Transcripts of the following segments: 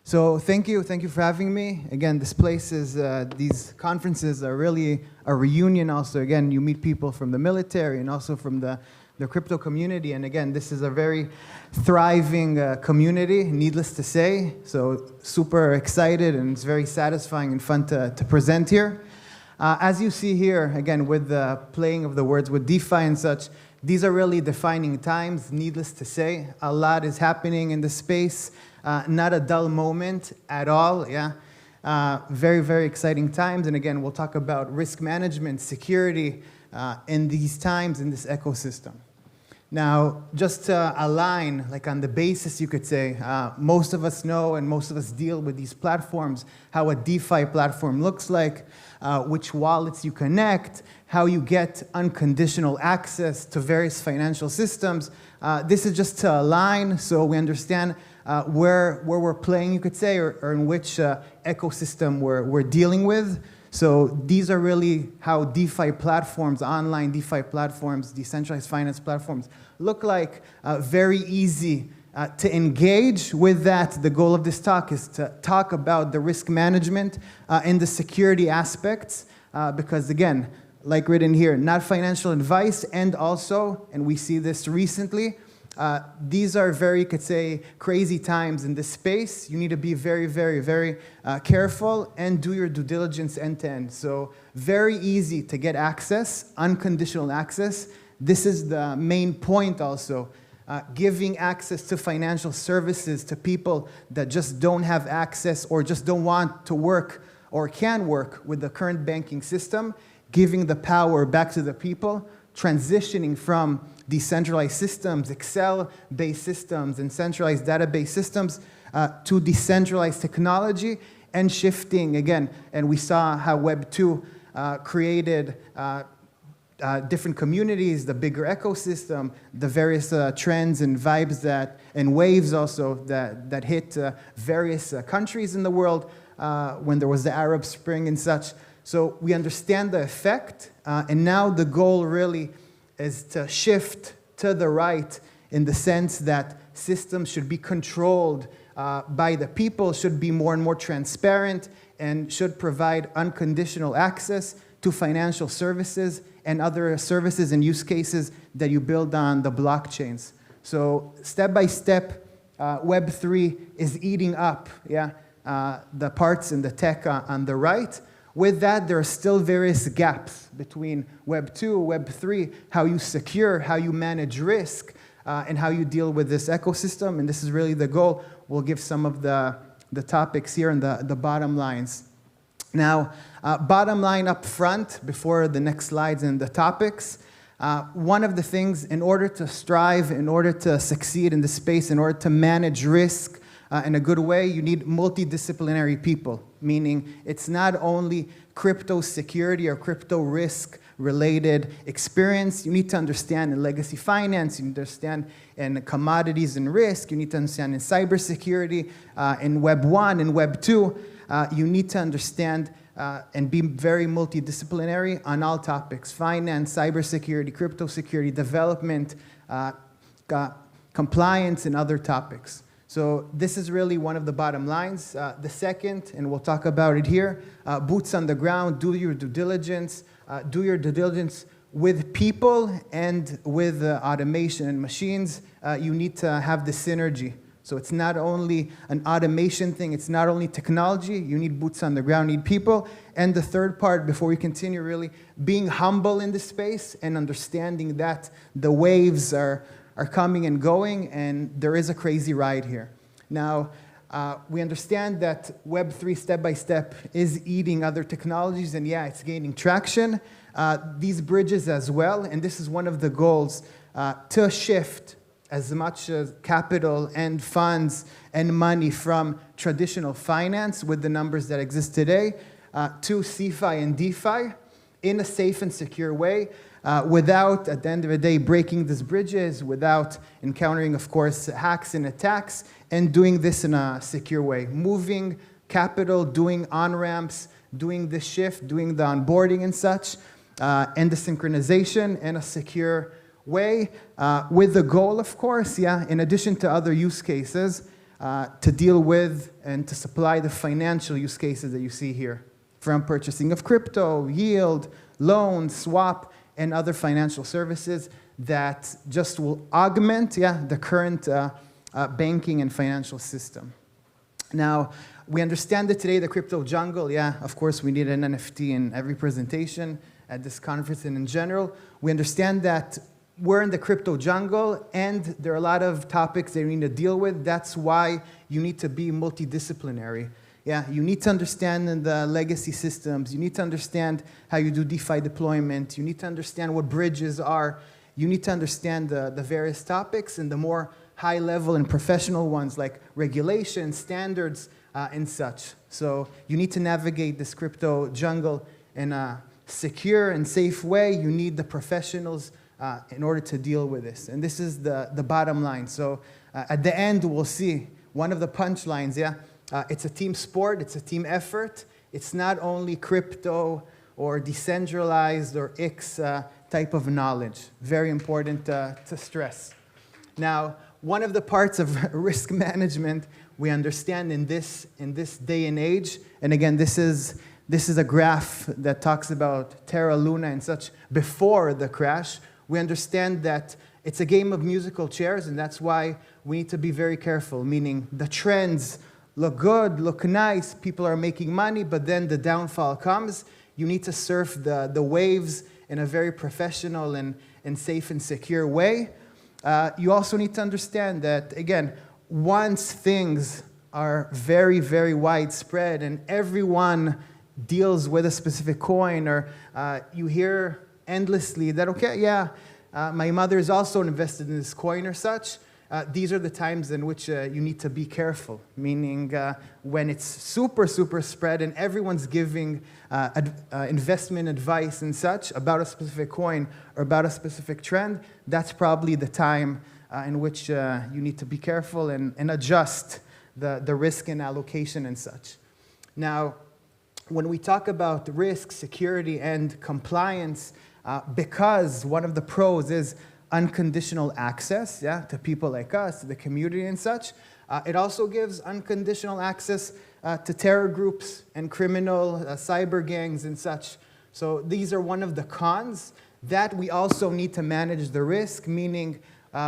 So thank you for having me. Again, this place is, these conferences are really a reunion also. Again, you meet people from the military and also from the crypto community. And again, this is a very thriving community, needless to say. So super excited, and it's very satisfying and fun to present here. As you see here, again, with the playing of the words with DeFi and such, these are really defining times, needless to say. A lot is happening in the space. Not a dull moment at all, yeah. Very, very exciting times. And again, we'll talk about risk management, security in these times, in this ecosystem. Now, just to align, like on the basis, you could say, most of us know and most of us deal with these platforms, how a DeFi platform looks like, which wallets you connect, how you get unconditional access to various financial systems. This is just to align so we understand where we're playing, you could say, or in which ecosystem we're dealing with. So these are really how DeFi platforms, online DeFi platforms, decentralized finance platforms look like. Very easy to engage with that. The goal of this talk is to talk about the risk management and the security aspects, because again, like written here, not financial advice, and also, and we see this recently, these are very, you could say, crazy times in this space. You need to be very, very, very careful and do your due diligence end to end. So very easy to get access, unconditional access. This is the main point also. Giving access to financial services to people that just don't have access or just don't want to work or can work with the current banking system, giving the power back to the people, transitioning from decentralized systems, Excel-based systems, and centralized database systems to decentralized technology, and shifting again. And we saw how Web 2 created different communities, the bigger ecosystem, the various trends and vibes and waves also that hit various countries in the world when there was the Arab Spring and such. So we understand the effect, and now the goal really is to shift to the right in the sense that systems should be controlled by the people, should be more and more transparent, and should provide unconditional access to financial services and other services and use cases that you build on the blockchains. So step by step, Web3 is eating up the parts in the tech on the right. With that, there are still various gaps between Web 2, Web 3, how you secure, how you manage risk, and how you deal with this ecosystem. And this is really the goal. We'll give some of the topics here and the bottom lines. Now, bottom line up front, before the next slides and the topics, one of the things, in order to strive, in order to succeed in this space, in order to manage risk, in a good way, you need multidisciplinary people, meaning it's not only crypto security or crypto risk related experience. You need to understand in legacy finance, you need to understand in commodities and risk, you need to understand in cybersecurity, in Web 1 and Web 2. You need to understand and be very multidisciplinary on all topics: finance, cybersecurity, crypto security, development, compliance, and other topics. So this is really one of the bottom lines. The second, and we'll talk about it here, boots on the ground, do your due diligence. Do your due diligence with people and with automation and machines. You need to have the synergy. So it's not only an automation thing, it's not only technology, you need boots on the ground, you need people. And the third part, before we continue, really being humble in this space and understanding that the waves are coming and going, and there is a crazy ride here. Now, we understand that Web3 step by step is eating other technologies, and yeah, it's gaining traction. These bridges as well, and this is one of the goals, to shift as much as capital and funds and money from traditional finance with the numbers that exist today to CeFi and DeFi in a safe and secure way, without, at the end of the day, breaking these bridges, without encountering, of course, hacks and attacks, and doing this in a secure way. Moving capital, doing on-ramps, doing the shift, doing the onboarding and such, and the synchronization in a secure way, with the goal, of course, in addition to other use cases, to deal with and to supply the financial use cases that you see here, from purchasing of crypto, yield, loan, swap, and other financial services that just will augment the current banking and financial system. Now, we understand that today the crypto jungle, of course we need an NFT in every presentation at this conference and in general. We understand that we're in the crypto jungle and there are a lot of topics that you need to deal with. That's why you need to be multidisciplinary. You need to understand the legacy systems. You need to understand how you do DeFi deployment. You need to understand what bridges are. You need to understand the various topics and the more high-level and professional ones like regulations, standards, and such. So you need to navigate this crypto jungle in a secure and safe way. You need the professionals in order to deal with this. And this is the bottom line. So at the end, we'll see one of the punchlines, it's a team sport, it's a team effort. It's not only crypto or decentralized or X type of knowledge. Very important to stress. Now, one of the parts of risk management we understand in this day and age, and again, this is a graph that talks about Terra Luna and such before the crash. We understand that it's a game of musical chairs, and that's why we need to be very careful, meaning the trends look good, look nice, people are making money, but then the downfall comes. You need to surf the waves in a very professional and safe and secure way. You also need to understand that, again, once things are very, very widespread and everyone deals with a specific coin, or you hear endlessly that, okay, my mother is also invested in this coin or such, these are the times in which you need to be careful, meaning when it's super, super spread and everyone's giving investment advice and such about a specific coin or about a specific trend, that's probably the time in which you need to be careful and adjust the risk and allocation and such. Now, when we talk about risk, security, and compliance, because one of the pros is unconditional access, to people like us, to the community and such, it also gives unconditional access to terror groups and criminal cyber gangs and such. So these are one of the cons that we also need to manage the risk, meaning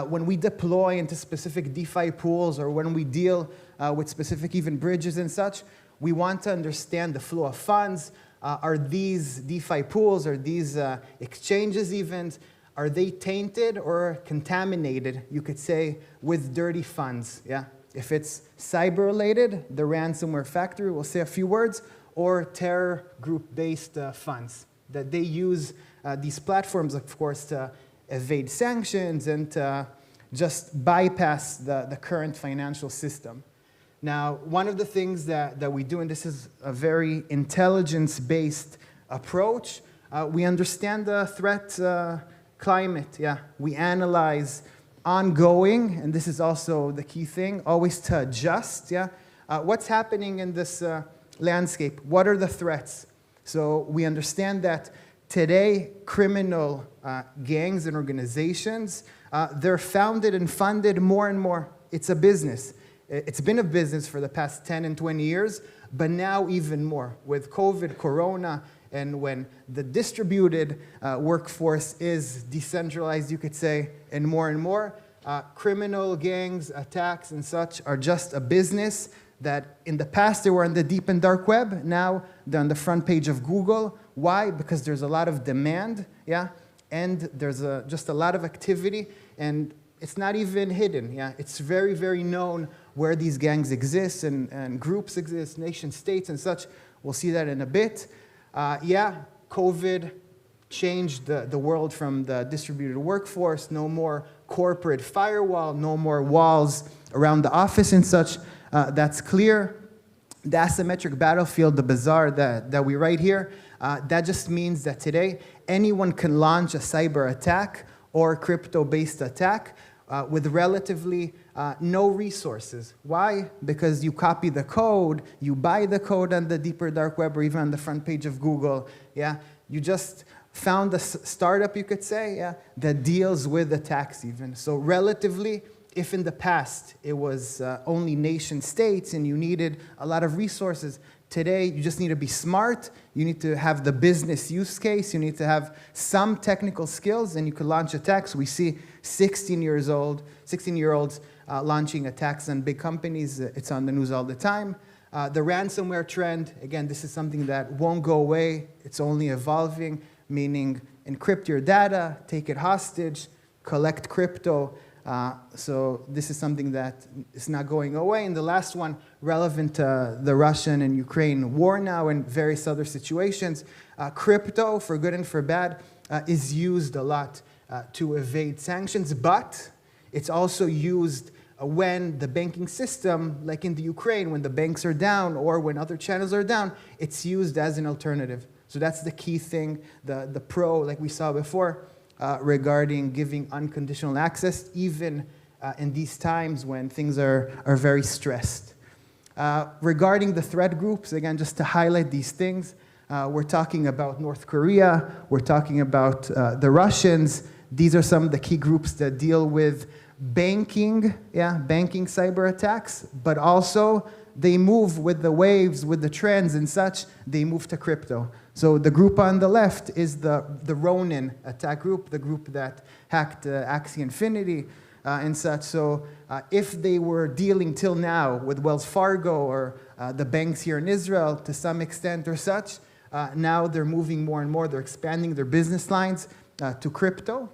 when we deploy into specific DeFi pools or when we deal with specific even bridges and such, we want to understand the flow of funds. Are these DeFi pools, or these exchanges even, are they tainted or contaminated, you could say, with dirty funds? If it's cyber-related, the ransomware factory will say a few words, or terror group-based funds, that they use these platforms, of course, to evade sanctions and to just bypass the current financial system. Now, one of the things that we do, and this is a very intelligence-based approach, we understand the threat climate, We analyze ongoing, and this is also the key thing, always to adjust, What's happening in this landscape? What are the threats? So we understand that today, criminal gangs and organizations, they're founded and funded more and more. It's a business. It's been a business for the past 10 and 20 years, but now even more. With COVID, Corona, and when the distributed workforce is decentralized, you could say, and more, criminal gangs, attacks, and such are just a business that in the past they were on the deep and dark web. Now they're on the front page of Google. Why? Because there's a lot of demand, and there's just a lot of activity, and it's not even hidden, It's very, very known where these gangs exist and groups exist, nation states and such. We'll see that in a bit. COVID changed the world from the distributed workforce. No more corporate firewall, no more walls around the office and such. That's clear. The asymmetric battlefield, the bazaar that we write here, that just means that today anyone can launch a cyber attack or crypto-based attack with relatively no resources. Why? Because you copy the code, you buy the code on the deeper dark web or even on the front page of Google. You just found a startup, you could say, that deals with attacks even. So relatively, if in the past it was only nation states and you needed a lot of resources, today you just need to be smart, you need to have the business use case, you need to have some technical skills, and you could launch attacks. We see 16-year-olds launching attacks on big companies. It's on the news all the time. The ransomware trend, again, this is something that won't go away. It's only evolving, meaning encrypt your data, take it hostage, collect crypto. So this is something that is not going away. And the last one, relevant to the Russian and Ukraine war now and various other situations, crypto, for good and for bad, is used a lot to evade sanctions, but it's also used when the banking system, like in the Ukraine, when the banks are down or when other channels are down, it's used as an alternative. So that's the key thing, the pro, like we saw before, regarding giving unconditional access, even in these times when things are very stressed. Regarding the threat groups, again, just to highlight these things, we're talking about North Korea, we're talking about the Russians. These are some of the key groups that deal with banking cyber attacks, but also they move with the waves, with the trends and such, they move to crypto. So the group on the left is the Ronin attack group, the group that hacked Axie Infinity and such. So if they were dealing till now with Wells Fargo or the banks here in Israel to some extent or such, now they're moving more and more, they're expanding their business lines to crypto,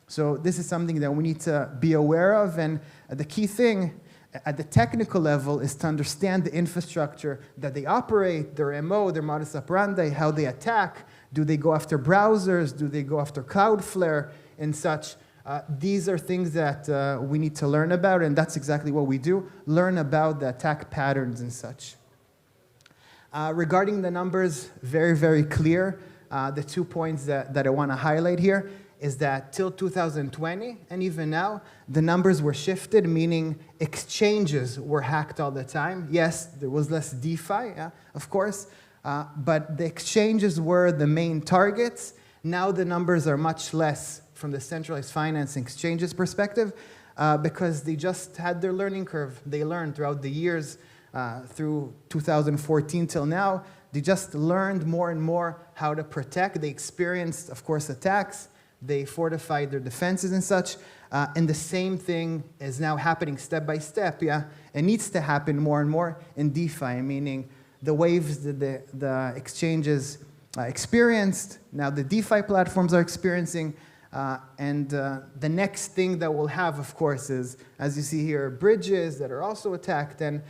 So this is something that we need to be aware of, and the key thing at the technical level is to understand the infrastructure that they operate, their MO, their modus operandi, how they attack. Do they go after browsers? Do they go after Cloudflare and such? These are things that we need to learn about, and that's exactly what we do, learn about the attack patterns and such. Regarding the numbers, very, very clear. The 2 points that I want to highlight here is that till 2020, and even now, the numbers were shifted, meaning exchanges were hacked all the time. Yes, there was less DeFi, of course, but the exchanges were the main targets. Now the numbers are much less from the centralized finance exchanges perspective because they just had their learning curve. They learned throughout the years, through 2014 till now, they just learned more and more how to protect. They experienced, of course, attacks. They fortified their defenses and such. And the same thing is now happening step by step, It needs to happen more and more in DeFi, meaning the waves that the exchanges experienced, now the DeFi platforms are experiencing. And the next thing that we'll have, of course, is, as you see here, bridges that are also attacked, and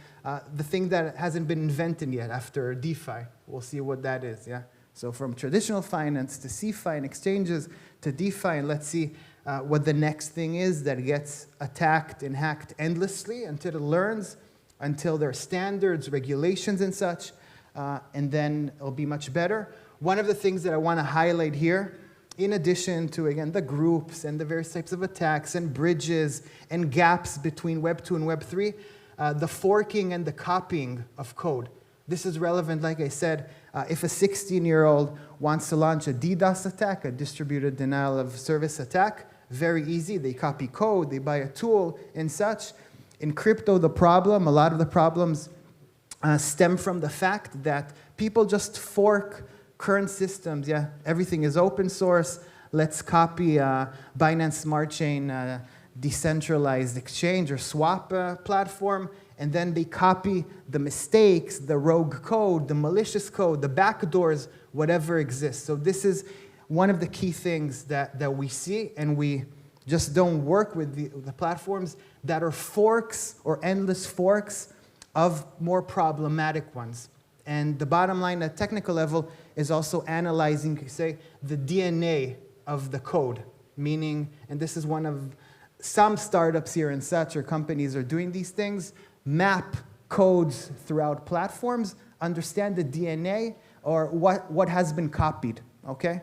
the thing that hasn't been invented yet after DeFi. We'll see what that is, So from traditional finance to CeFi and exchanges to DeFi, and let's see what the next thing is that gets attacked and hacked endlessly until it learns, until there are standards, regulations, and such, and then it'll be much better. One of the things that I want to highlight here, in addition to, again, the groups and the various types of attacks and bridges and gaps between Web 2 and Web 3, the forking and the copying of code. This is relevant, like I said, if a 16-year-old wants to launch a DDoS attack, a distributed denial of service attack, very easy. They copy code, they buy a tool and such. In crypto, a lot of the problems stem from the fact that people just fork current systems. Everything is open source. Let's copy Binance Smart Chain decentralized exchange or swap platform, and then they copy the mistakes, the rogue code, the malicious code, the backdoors, whatever exists. So this is one of the key things that we see, and we just don't work with the platforms that are forks or endless forks of more problematic ones. And the bottom line at technical level is also analyzing, say, the DNA of the code, meaning, and this is one of some startups here and such, or companies are doing these things, map codes throughout platforms, understand the DNA or what has been copied, okay?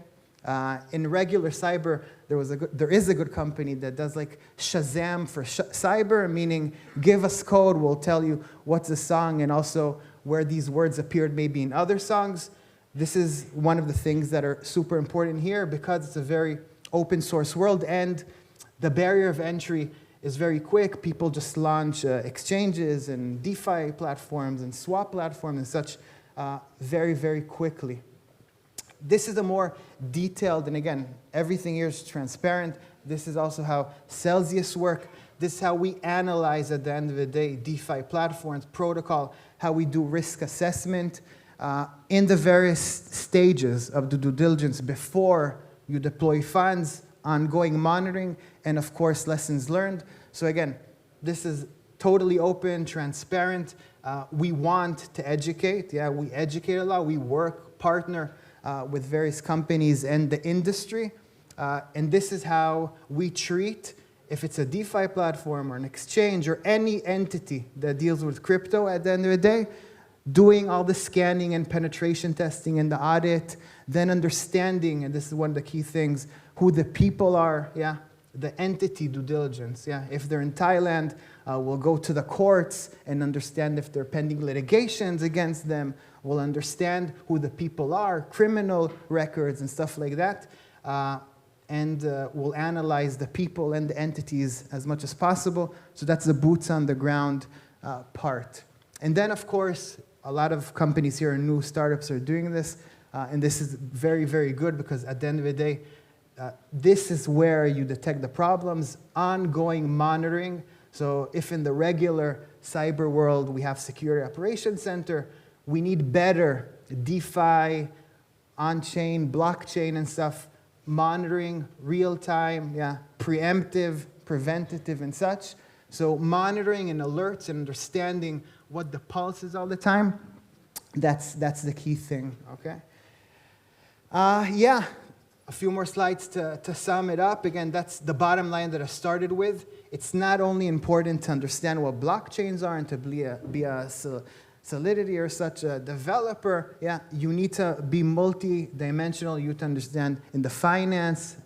In regular cyber, there is a good company that does like Shazam for cyber, meaning give us code, we'll tell you what's the song and also where these words appeared maybe in other songs. This is one of the things that are super important here because it's a very open source world, and the barrier of entry is very quick. People just launch exchanges and DeFi platforms and swap platforms and such very, very quickly. This is a more detailed, and again, everything here is transparent. This is also how Celsius work. This is how we analyze, at the end of the day, DeFi platforms, protocol, how we do risk assessment in the various stages of the due diligence before you deploy funds, ongoing monitoring, and of course, lessons learned. So again, this is totally open, transparent. We want to educate. Yeah, we educate a lot. We work, partner with various companies and the industry. And this is how we treat, if it's a DeFi platform or an exchange or any entity that deals with crypto at the end of the day, doing all the scanning and penetration testing and the audit, then understanding, and this is one of the key things, who the people are, yeah, the entity due diligence, yeah. If they're in Thailand, we'll go to the courts and understand if there are pending litigations against them. We'll understand who the people are, criminal records and stuff like that. And we'll analyze the people and the entities as much as possible. So that's the boots on the ground part. And then, of course, a lot of companies here and new startups are doing this. And this is very, very good because at the end of the day, this is where you detect the problems, ongoing monitoring. So if in the regular cyber world we have Security Operations Center, we need better DeFi, on-chain, blockchain and stuff, monitoring, real-time, yeah, preemptive, preventative and such. So monitoring and alerts and understanding what the pulse is all the time, that's the key thing, okay? Yeah, a few more slides to sum it up. Again, that's the bottom line that I started with. It's not only important to understand what blockchains are and to be a Solidity or such a developer, yeah, you need to be multi-dimensional. You need to understand in the finance,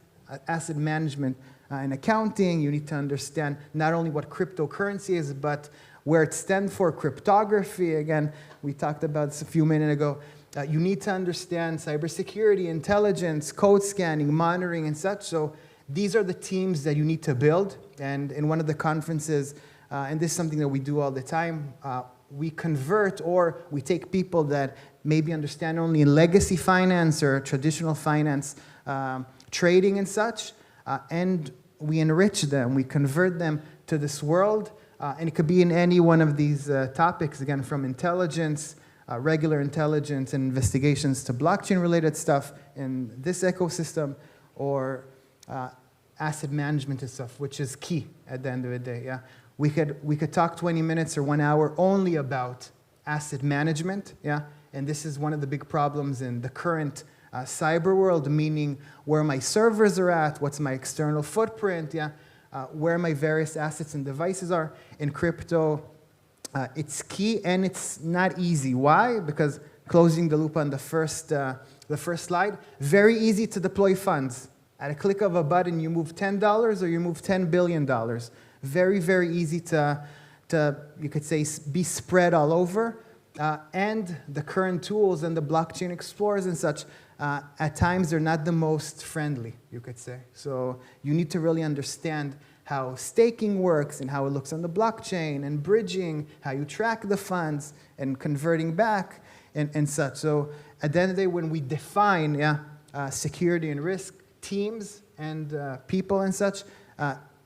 asset management, and accounting. You need to understand not only what cryptocurrency is, but where it stands for, cryptography. Again, we talked about this a few minutes ago. You need to understand cybersecurity, intelligence, code scanning, monitoring, and such. So these are the teams that you need to build. And in one of the conferences, and this is something that we do all the time, we convert or we take people that maybe understand only legacy finance or traditional finance, trading and such, and we enrich them, we convert them to this world, and it could be in any one of these topics, again, from intelligence, regular intelligence and investigations to blockchain-related stuff in this ecosystem, or asset management and stuff, which is key at the end of the day, yeah? We could talk 20 minutes or 1 hour only about asset management, yeah? And this is one of the big problems in the current cyber world, meaning where my servers are at, what's my external footprint, yeah? Where my various assets and devices are. In crypto, it's key and it's not easy. Why? Because closing the loop on the first slide, very easy to deploy funds. At a click of a button, you move $10 or you move $10 billion. Very, very easy to, you could say, be spread all over. And the current tools and the blockchain explorers and such, at times they're not the most friendly, you could say. So you need to really understand how staking works and how it looks on the blockchain and bridging, how you track the funds and converting back and such. So at the end of the day, when we define security and risk teams and people and such,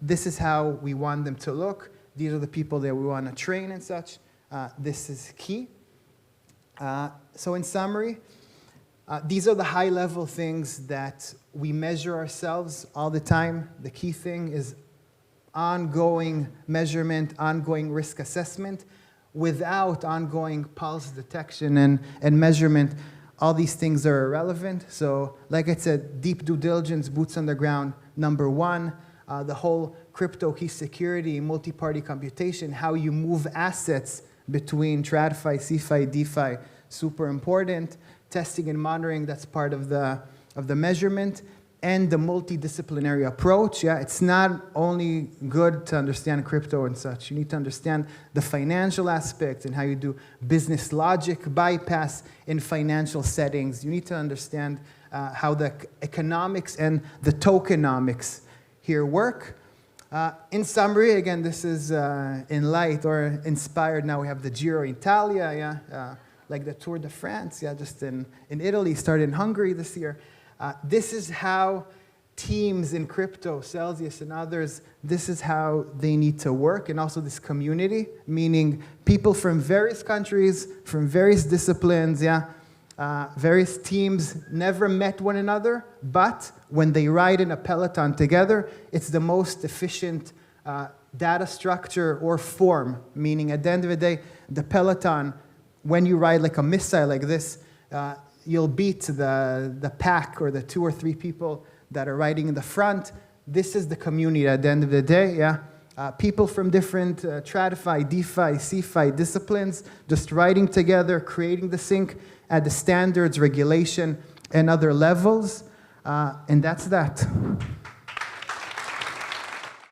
this is how we want them to look. These are the people that we want to train and such. This is key. So in summary, these are the high-level things that we measure ourselves all the time. The key thing is ongoing measurement, ongoing risk assessment. Without ongoing pulse detection and measurement, all these things are irrelevant. So like I said, deep due diligence, boots on the ground, number one. The whole crypto key security, multi-party computation, how you move assets between TradFi, CFI, DeFi, super important. Testing and monitoring, that's part of the measurement. And the multidisciplinary approach, yeah, it's not only good to understand crypto and such. You need to understand the financial aspects and how you do business logic bypass in financial settings. You need to understand how the economics and the tokenomics here work. In summary, again, this is in light or inspired. Now we have the Giro Italia, like the Tour de France, just in Italy, started in Hungary this year. This is how teams in crypto, Celsius and others, this is how they need to work, and also this community, meaning people from various countries, from various disciplines, various teams never met one another, but when they ride in a peloton together, it's the most efficient data structure or form, meaning at the end of the day, the peloton, when you ride like a missile like this, you'll beat the pack or the 2 or 3 people that are riding in the front. This is the community at the end of the day, people from different TradFi, DeFi, CeFi disciplines, just riding together, creating the sync at the standards, regulation, and other levels. And that's that.